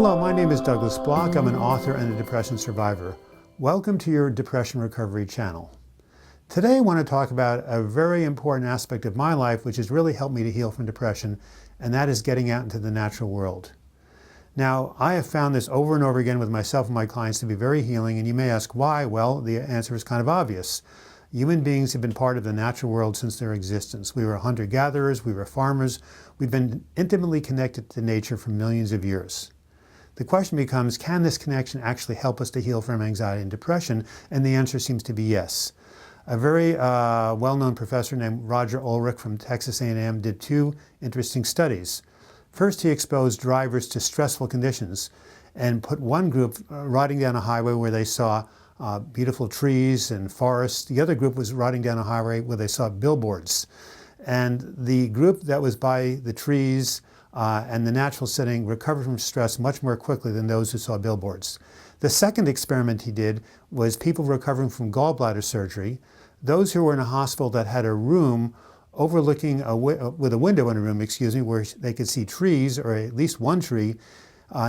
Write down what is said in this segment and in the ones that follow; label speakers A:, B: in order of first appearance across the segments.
A: Hello, my name is Douglas Bloch. I'm an author and a depression survivor. Welcome to your Depression Recovery channel. Today I want to talk about a very important aspect of my life which has really helped me to heal from depression, and that is getting out into the natural world. Now, I have found this over and over again with myself and my clients to be very healing, and you may ask why. Well, the answer is kind of obvious. Human beings have been part of the natural world since their existence. We were hunter-gatherers, we were farmers. We've been intimately connected to nature for millions of years. The question becomes, can this connection actually help us to heal from anxiety and depression? And the answer seems to be yes. A very well-known professor named Roger Ulrich from Texas A&M did two interesting studies. First, he exposed drivers to stressful conditions and put one group riding down a highway where they saw beautiful trees and forests. The other group was riding down a highway where they saw billboards. And the group that was by the trees and the natural setting recovered from stress much more quickly than those who saw billboards. The second experiment he did was people recovering from gallbladder surgery. Those who were in a hospital that had a room overlooking with a window in a room, where they could see trees, or at least one tree,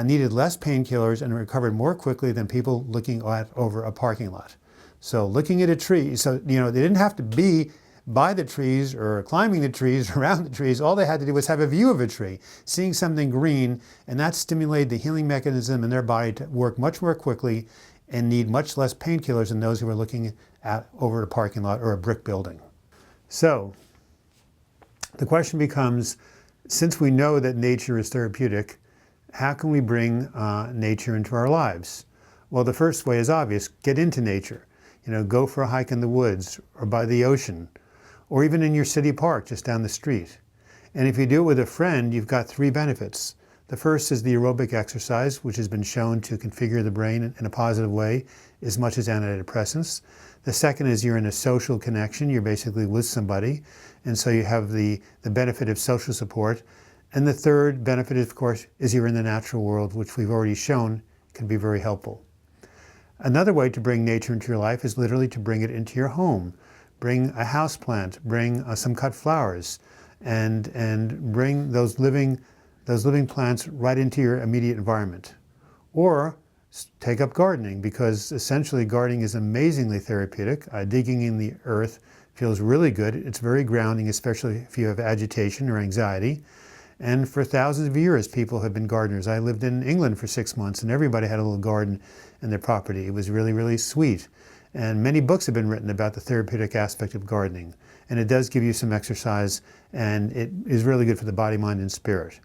A: needed less painkillers and recovered more quickly than people looking over a parking lot. So looking at a tree, they didn't have to be by the trees or climbing the trees, around the trees. All they had to do was have a view of a tree, seeing something green, and that stimulated the healing mechanism in their body to work much more quickly and need much less painkillers than those who were looking over a parking lot or a brick building. So the question becomes, since we know that nature is therapeutic, how can we bring nature into our lives? Well, the first way is obvious. Get into nature. Go for a hike in the woods or by the ocean, or even in your city park just down the street. And if you do it with a friend, you've got three benefits. The first is the aerobic exercise, which has been shown to configure the brain in a positive way as much as antidepressants. The second is you're in a social connection. You're basically with somebody, and so you have the benefit of social support. And the third benefit, of course, is you're in the natural world, which we've already shown can be very helpful. Another way to bring nature into your life is literally to bring it into your home. Bring a house plant, bring some cut flowers, and bring those living plants right into your immediate environment. Or take up gardening, because essentially gardening is amazingly therapeutic. Digging in the earth feels really good. It's very grounding, especially if you have agitation or anxiety. And for thousands of years, people have been gardeners. I lived in England for 6 months, and everybody had a little garden in their property. It was really, really sweet. And many books have been written about the therapeutic aspect of gardening. And it does give you some exercise, and it is really good for the body, mind, and spirit.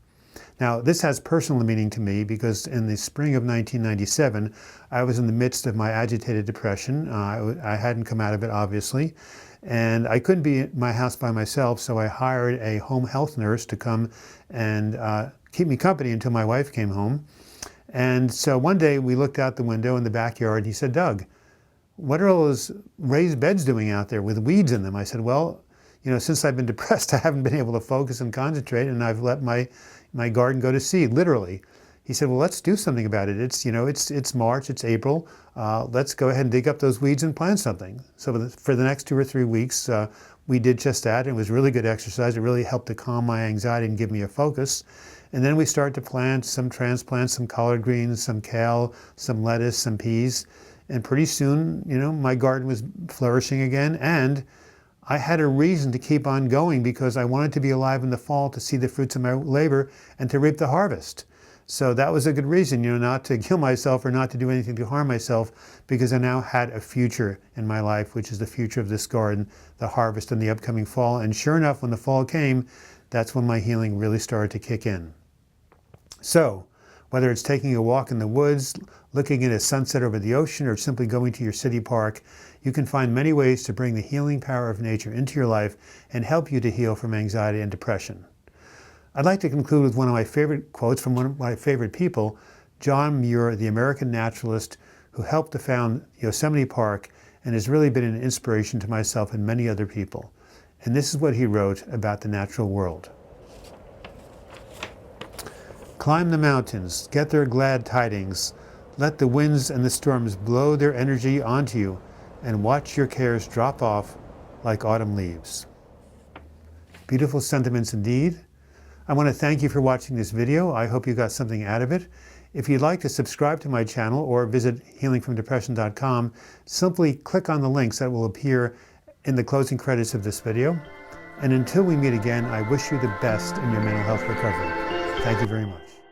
A: Now, this has personal meaning to me because in the spring of 1997, I was in the midst of my agitated depression. I hadn't come out of it, obviously. And I couldn't be at my house by myself, so I hired a home health nurse to come and keep me company until my wife came home. And so one day we looked out the window in the backyard, and he said, "Doug, what are all those raised beds doing out there with weeds in them?" I said, "Well, since I've been depressed, I haven't been able to focus and concentrate, and I've let my garden go to seed, literally." He said, "Well, let's do something about it. It's March, it's April. Let's go ahead and dig up those weeds and plant something." So for the next 2 or 3 weeks, we did just that. It was really good exercise. It really helped to calm my anxiety and give me a focus. And then we started to plant some transplants, some collard greens, some kale, some lettuce, some peas. And pretty soon, my garden was flourishing again. And I had a reason to keep on going because I wanted to be alive in the fall to see the fruits of my labor and to reap the harvest. So that was a good reason, not to kill myself or not to do anything to harm myself, because I now had a future in my life, which is the future of this garden, the harvest in the upcoming fall. And sure enough, when the fall came, that's when my healing really started to kick in. So whether it's taking a walk in the woods, looking at a sunset over the ocean, or simply going to your city park, you can find many ways to bring the healing power of nature into your life and help you to heal from anxiety and depression. I'd like to conclude with one of my favorite quotes from one of my favorite people, John Muir, the American naturalist who helped to found Yosemite Park and has really been an inspiration to myself and many other people. And this is what he wrote about the natural world. "Climb the mountains, get their glad tidings. Let the winds and the storms blow their energy onto you, and watch your cares drop off like autumn leaves." Beautiful sentiments indeed. I want to thank you for watching this video. I hope you got something out of it. If you'd like to subscribe to my channel or visit healingfromdepression.com, simply click on the links that will appear in the closing credits of this video. And until we meet again, I wish you the best in your mental health recovery. Thank you very much.